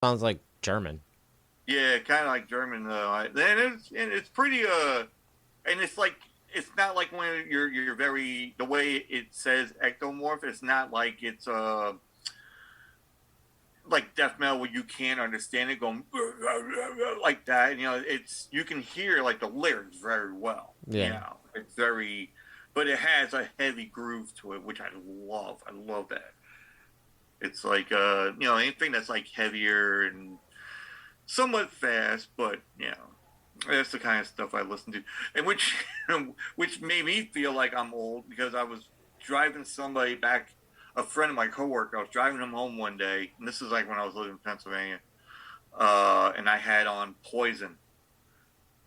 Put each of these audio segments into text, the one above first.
Sounds like German. Yeah, kind of like German though. And it's pretty and it's like it's not like when you're very the way it says ectomorph. It's not like it's like death metal where you can't understand it going like that. You know, it's you can hear like the lyrics very well. You Yeah. know, it's very, but it has a heavy groove to it, which I love. I love that. It's like you know, anything that's like heavier and somewhat fast, but you know, that's the kind of stuff I listen to, and which which made me feel like I'm old because I was driving somebody back, a friend of my coworker. I was driving him home one day, and this is like when I was living in Pennsylvania, and I had on Poison,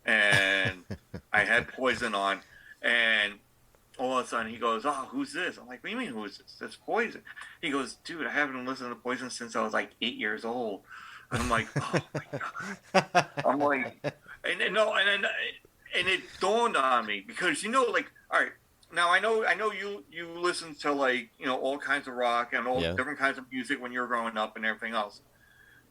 and I had Poison on, and all of a sudden he goes, "Oh, who's this?" I'm like, "What do you mean who's this? That's Poison." He goes, "Dude, I haven't listened to Poison since I was like 8 years old." And I'm like, "Oh my god." I'm like, and no, and it dawned on me because you know, like, all right, now I know you listen to like you know all kinds of rock and all Yeah. different kinds of music when you're growing up and everything else.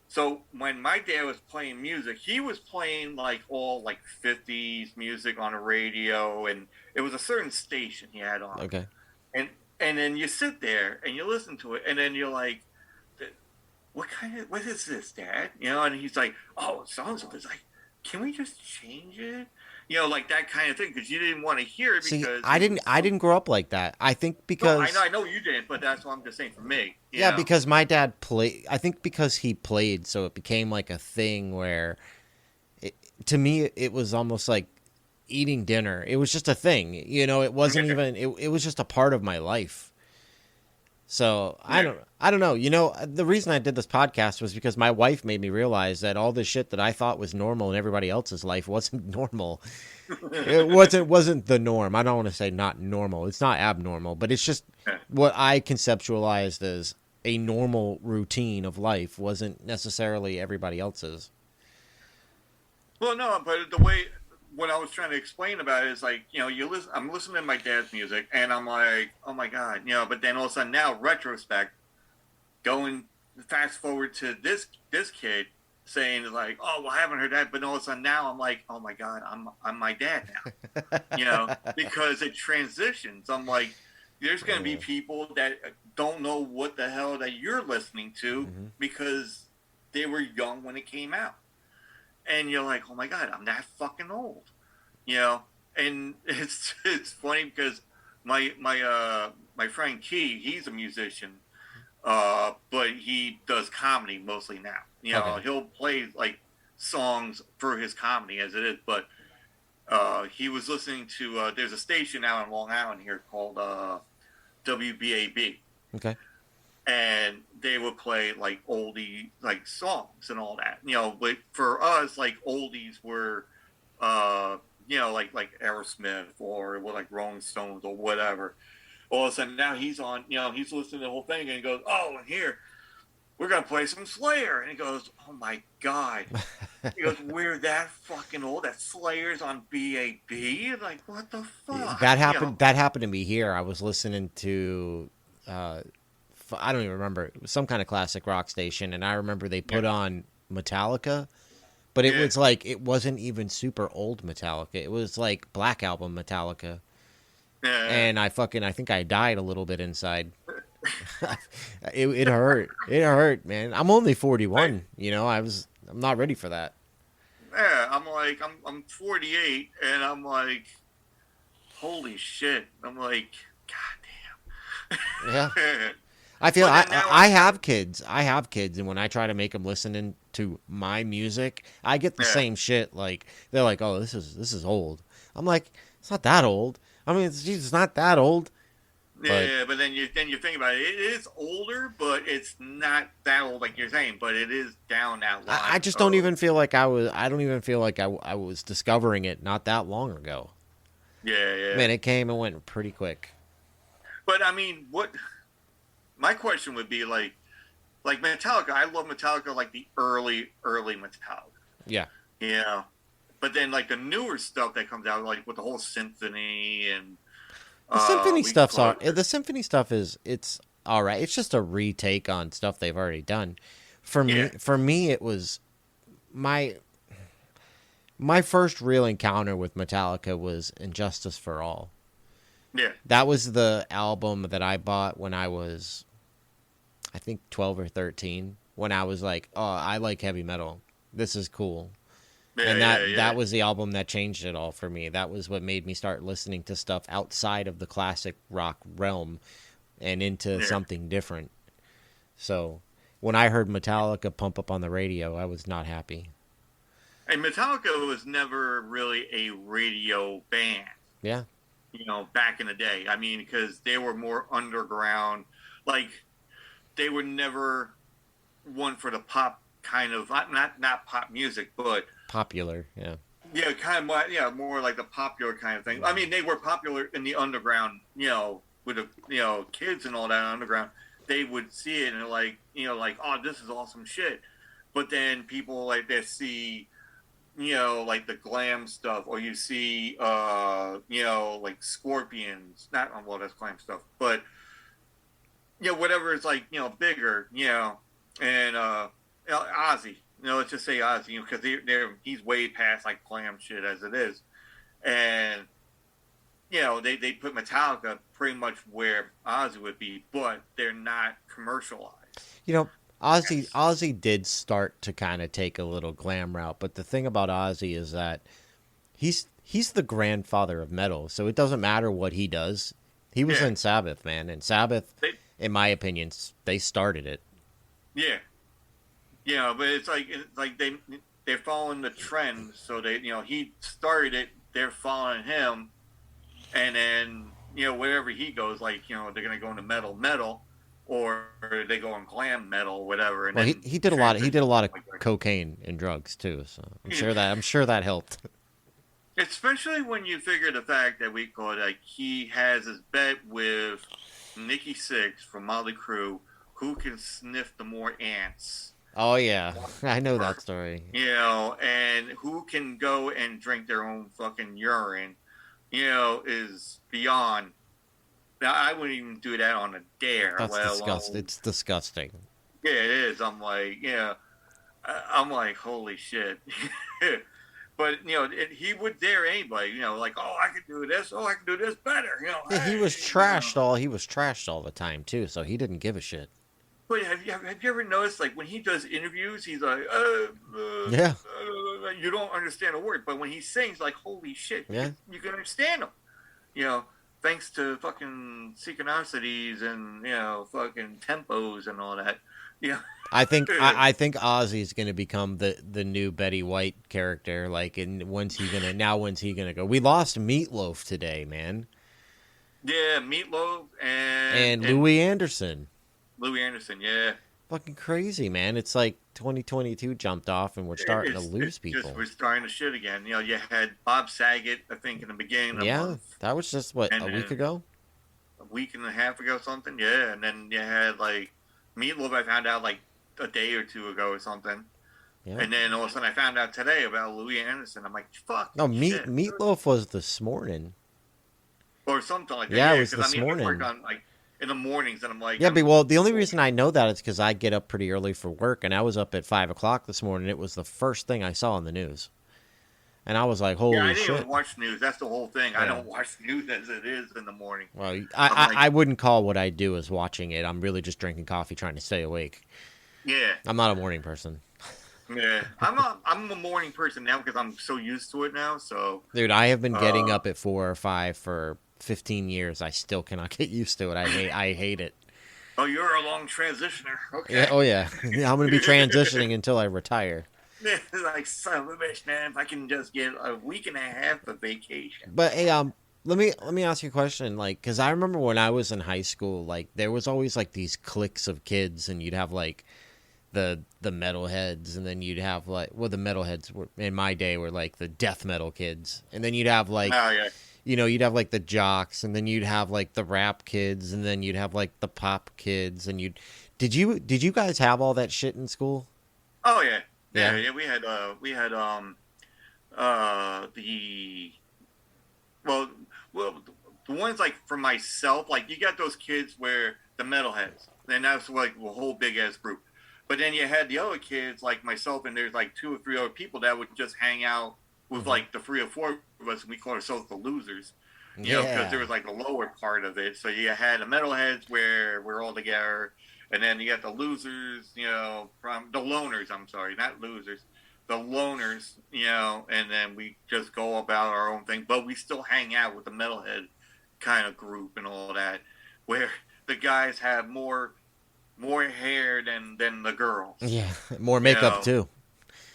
So when my dad was playing music, he was playing like all like 50s music on a radio, and it was a certain station he had on, Okay. and and then you sit there and you listen to it, and then you're like, what is this, Dad? You know, and he's like, oh, songs of it's like, can we just change it? You know, like that kind of thing, because you didn't want to hear it See, because I it didn't was I so. didn't grow up like that. I think No, because I know you didn't, but that's what I'm just saying for me. You yeah, know, because my dad played. I think because he played, so it became like a thing where, it, to me, it was almost like eating dinner. It was just a thing. It wasn't even. It was just a part of my life. So I yeah, don't. I don't know. The reason I did this podcast was because my wife made me realize that all this shit that I thought was normal in everybody else's life wasn't normal. It wasn't the norm. I don't want to say not normal. It's not abnormal, but it's just yeah. what I conceptualized as a normal routine of life wasn't necessarily everybody else's. Well, no, but the way what I was trying to explain about it is like, you know, you listen. I'm listening to my dad's music, and I'm like, oh my god, you know. But then all of a sudden, now retrospect, going fast forward to this kid saying like, oh, well, I haven't heard that, but all of a sudden now I'm like, oh my god, I'm my dad now, you know, because it transitions. I'm like, there's going to be Yeah. people that don't know what the hell that you're listening to Hmm. because they were young when it came out, and you're like, oh my god, I'm that fucking old, you know. And it's funny because my friend Key, he's a musician, but he does comedy mostly now. You know, Okay. he'll play like songs for his comedy as it is, but he was listening to there's a station out in Long Island here called WBAB, Okay. and they would play like oldie like songs and all that. You know, but for us, like oldies were you know like Aerosmith or like Rolling Stones or whatever. All of a sudden now he's on, you know, he's listening to the whole thing and he goes, oh, and here we're gonna play some Slayer, and he goes, oh my god. He goes, we're that fucking old. That Slayer's on BAB. Like, what the fuck? That You know? happened. That happened to me here. I was listening to, uh, I don't even remember. It was some kind of classic rock station, and I remember they Yeah, put on Metallica, but it yeah, was like it wasn't even super old Metallica. It was like Black Album Metallica, yeah. and I think I died a little bit inside. It hurt. It hurt, man. I'm only I, 41. I'm not ready for that. yeah. I'm like, I'm 48, and I'm like, holy shit. I'm like, god Yeah. damn. I feel But I then now I I'm, have kids. I have kids, and when I try to make them listen to my music, I get the yeah, same shit. Like they're like, "Oh, this is old." I'm like, "It's not that old." I mean, it's not that old, but yeah. But then you think about it. It is older, but it's not that old like you're saying. But it is down that I line just don't of even feel like I was. I don't even feel like I was discovering it not that long ago. yeah, yeah. Man, it came and went pretty quick. But I mean, what my question would be like Metallica. I love Metallica, like the early Metallica. Yeah, Yeah, but then like the newer stuff that comes out, like with the whole symphony and we call it. the symphony stuff is it's all right. It's just a retake on stuff they've already done. Yeah, For me, it was my my first real encounter with Metallica was Injustice for All. yeah, That was the album that I bought when I was, I think, 12 or 13. When I was like, oh, I like heavy metal. This is cool. yeah, And yeah, yeah, that was the album that changed it all for me. That was what made me start listening to stuff outside of the classic rock realm and into yeah. something different. So when I heard Metallica pump up on the radio, I was not happy. And Metallica was never really a radio band, Yeah, back in the day. I mean, because they were more underground. Like they were never one for the pop kind of not pop music, but popular. Yeah. yeah, kind of more, yeah, more like the popular kind of thing. I mean, they were popular in the underground, with the kids and all that underground. They would see it and like like, oh, this is awesome shit. But then people like they see like the glam stuff, or you see like Scorpions, not well that's glam stuff, but whatever is like bigger, and Ozzy, let's just say Ozzy, because he's way past like glam shit as it is, and they put Metallica pretty much where Ozzy would be, but they're not commercialized. You know, Ozzy Yes. Ozzy did start to kind of take a little glam route, but the thing about Ozzy is that he's the grandfather of metal, so it doesn't matter what he does. He was Yeah. in Sabbath, man, and Sabbath, They, in my opinion, they started it. yeah. But it's like they're following the trend. So he started it. They're following him, and then wherever he goes, like they're gonna go into metal, or they go in glam metal, whatever, and Well, then he did a lot. He transition did a lot of like cocaine and drugs too, so that. I'm sure that helped. Especially when you figure the fact that we call it like he has his bet with Nikki Sixx from Motley Crue, who can sniff the more ants. Oh yeah, I know that story. And who can go and drink their own fucking urine, is beyond. Now, I wouldn't even do that on a dare, That's let disgusting. alone. It's disgusting. Yeah, it is. I'm like, I'm like, holy shit. But, he would dare anybody, like, oh, I can do this. Oh, I can do this better. Yeah, Hey. he was trashed all the time too, so he didn't give a shit. But have you ever noticed, like, when he does interviews, he's like, Yeah, you don't understand a word. But when he sings, like, holy shit, yeah. you can understand him. You know, thanks to fucking synchronicities and fucking tempos and all that. Yeah, I think Ozzy's gonna become the new Betty White character. Like, and when's he gonna go? We lost Meatloaf today, man, yeah, Meatloaf and and Louis Anderson. Louis Anderson. Yeah, Fucking crazy, man. It's like 2022 jumped off, and we're starting to it's lose just people. we're starting to shit again. You had Bob Saget, I think, in the beginning of the Yeah, month, that was just what, and a week then ago. a week and a half ago, something. Yeah, and then you had like Meatloaf. I found out like a day or two ago or something, Yeah. and then all of a sudden I found out today about Louis Anderson. I'm like, No, fucking shit, Meatloaf was this morning. or something like that. Yeah, it Yeah, was because I this mean I work morning. on like in the mornings, and I'm like, Yeah, but well, the only reason I know that is because I get up pretty early for work, and I was up at 5 o'clock this morning. It was the first thing I saw in the news, and I was like, yeah, I "Holy didn't shit!" even watch news. That's the whole thing. I Yeah. don't watch news as it is in the morning. Well, I'm like, I wouldn't call what I do as watching it. I'm really just drinking coffee, trying to stay awake. yeah, I'm not a morning person, yeah. I'm a morning person now because I'm so used to it now. So, dude. I have been getting uh, up at 4 or 5 for 15 years. I still cannot get used to it. I hate it. oh, you're a long transitioner. Yeah. Okay. Oh yeah. Yeah, I'm gonna be transitioning until I retire. Like son of a bitch, man! If I can just get a week and a half of vacation. But hey, let me ask you a question. Like, because I remember when I was in high school, like there was always like these cliques of kids, and you'd have like the metalheads, and then you'd have like, well, the metalheads were, in my day, were like the death metal kids, and then you'd have like, Oh yeah, you'd have like the jocks, and then you'd have like the rap kids, and then you'd have like the pop kids, and did you guys have all that shit in school? oh yeah, yeah, Yeah. yeah. The well, well, the ones like for myself, like you got those kids where the metalheads, and that's like a whole big ass group. But then you had the other kids like myself, and there's like two or three other people that would just hang out with Hmm. like the three or four of us, and we call ourselves the losers. Because there Yeah. was like the lower part of it. So you had the metalheads where we're all together, and then you got the losers, from the loners. I'm sorry, not losers, the loners, and then we just go about our own thing, but we still hang out with the metalhead kind of group and all that, where the guys have more hair than the girls. Yeah. More You makeup know, too.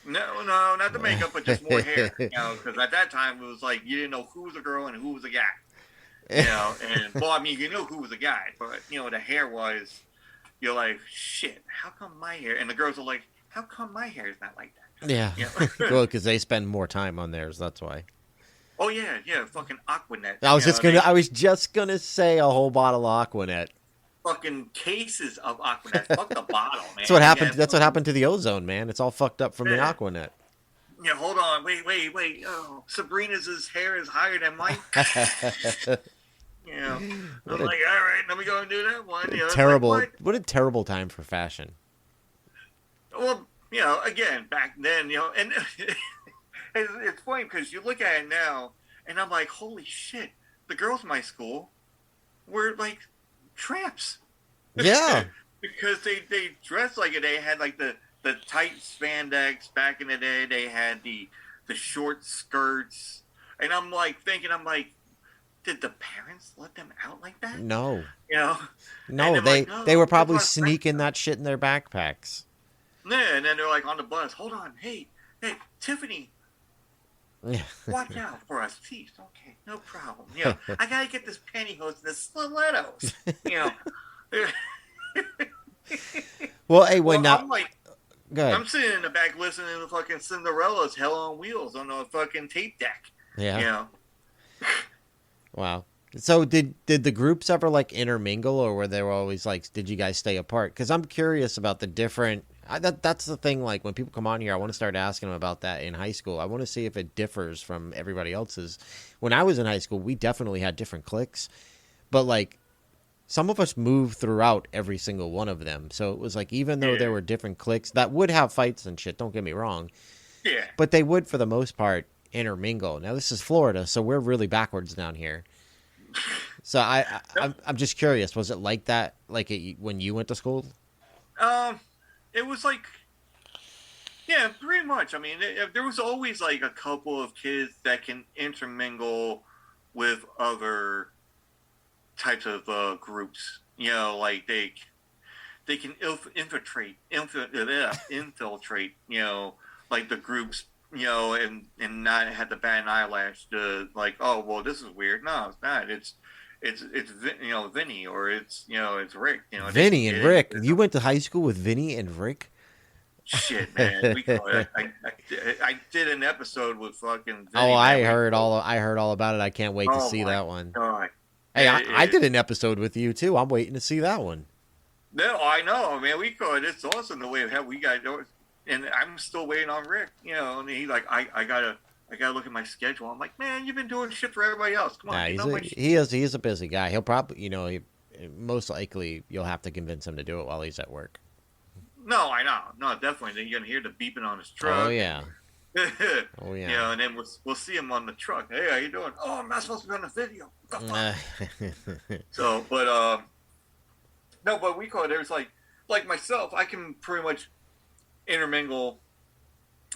no, not the makeup, but just more hair. Because at that time it was like you didn't know who was a girl and who was a guy. And well, I mean, you knew who was a guy, but the hair was, you're like, shit, how come my hair? And the girls are like, how come my hair is not like that? Yeah. You know? Well, because they spend more time on theirs. That's why. Oh yeah, yeah, fucking Aquanet. I They was just gonna say a whole bottle of Aquanet. fucking cases of Aquanet. Fuck the bottle, That's what man. You happened. had That's what fucking happened to the ozone, man. It's all fucked up from the yeah. Aquanet. Yeah, hold on, wait. Oh, Sabrina's hair is higher than mine. What I'm a like, all right, let me go and do that one. It's like, terrible, what? what a terrible time for fashion. Well, again, back then, and it's funny because you look at it now, and I'm like, holy shit, the girls in my school were like tramps. Yeah. Because they dressed like it. They had like the tight spandex back in the day. They had the short skirts, and I'm like thinking, did the parents let them out like that? No. You know, and No, they're like, they no, were it's probably our friends. sneaking that shit in their backpacks. Yeah, and then they're like on the bus. Hold on, hey, Tiffany, Yeah. watch out for us, please. Okay, no problem. I gotta get this pantyhose and the stilettos. You know. Well, hey, when Well, now, I'm like, good. I'm sitting in the back listening to fucking Cinderella's "Hell on Wheels" on the fucking tape deck. You Yeah. know. Wow. So did the groups ever like intermingle, or were they always like, did you guys stay apart? Because I'm curious about the different. That's the thing. Like when people come on here, I want to start asking them about that in high school. I want to see if it differs from everybody else's. When I was in high school, we definitely had different cliques, but like some of us moved throughout every single one of them. So it was like even though there Yeah. were different cliques that would have fights and shit. Don't get me wrong, Yeah. but they would for the most part intermingle. Now this is Florida, so we're really backwards down here. So I'm just curious. Was it like that? Like when you went to school? Um, it was like, yeah, pretty much. I mean, there was always like a couple of kids that can intermingle with other types of groups. Like they can infiltrate. Like the groups. And not have the bat an eyelash to like, oh well, this is weird. No, it's not. It's Vinny, or it's Rick. They can Vinny and get Rick. into You went to high school with Vinny and Rick? shit, man. We call it. I did an episode with fucking Oh, Vinny, man. We called, I heard all about it. I can't wait to oh see my that one. god. Hey, I It, did an episode with you too. I'm waiting to see that one. no, I know, man. We call it. It's awesome the way we got. And I'm still waiting on Rick. And he's like, I gotta look at my schedule. I'm like, man, you've been doing shit for everybody else. Come on, Nah, you know my shit. he is a busy guy. He'll probably most likely you'll have to convince him to do it while he's at work. No, I know. No, definitely. Then you're gonna hear the beeping on his Oh truck. yeah, oh yeah. And then we'll see him on the truck. Hey, how you doing? Oh, I'm not supposed to be on the video. What the fuck? So, but no, but we call it. There's like myself. I can pretty much intermingle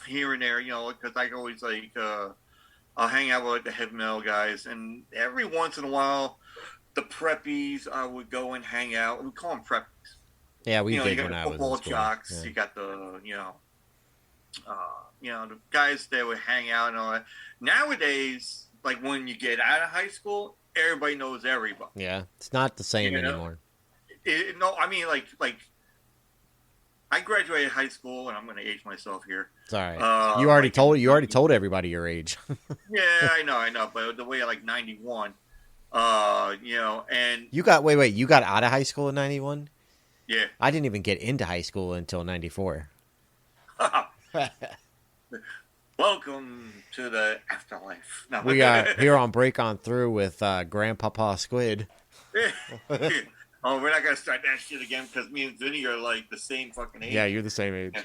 here and there. Because I always like I'll hang out with like the heavy metal guys, and every once in a while, the preppies I would go and hang out. We call them preppies. Yeah, we You did got when the I was football in school. jocks. Yeah. You got the guys that would hang out and all that. Nowadays, like when you get out of high school, everybody knows everybody. Yeah, it's not the same You know, anymore. no, I mean like I graduated high school, and I'm going to age myself here. It's all right. Like You already told everybody your age. yeah, I know, but the way like 91, and You got out of high school in 91? yeah. I didn't even get into high school until 94. Welcome to the afterlife. We are here on Break On Through with Grandpapa Squid. Oh, we're not gonna start that shit again because me and Vinny are like the same fucking age. Yeah, you're the same age.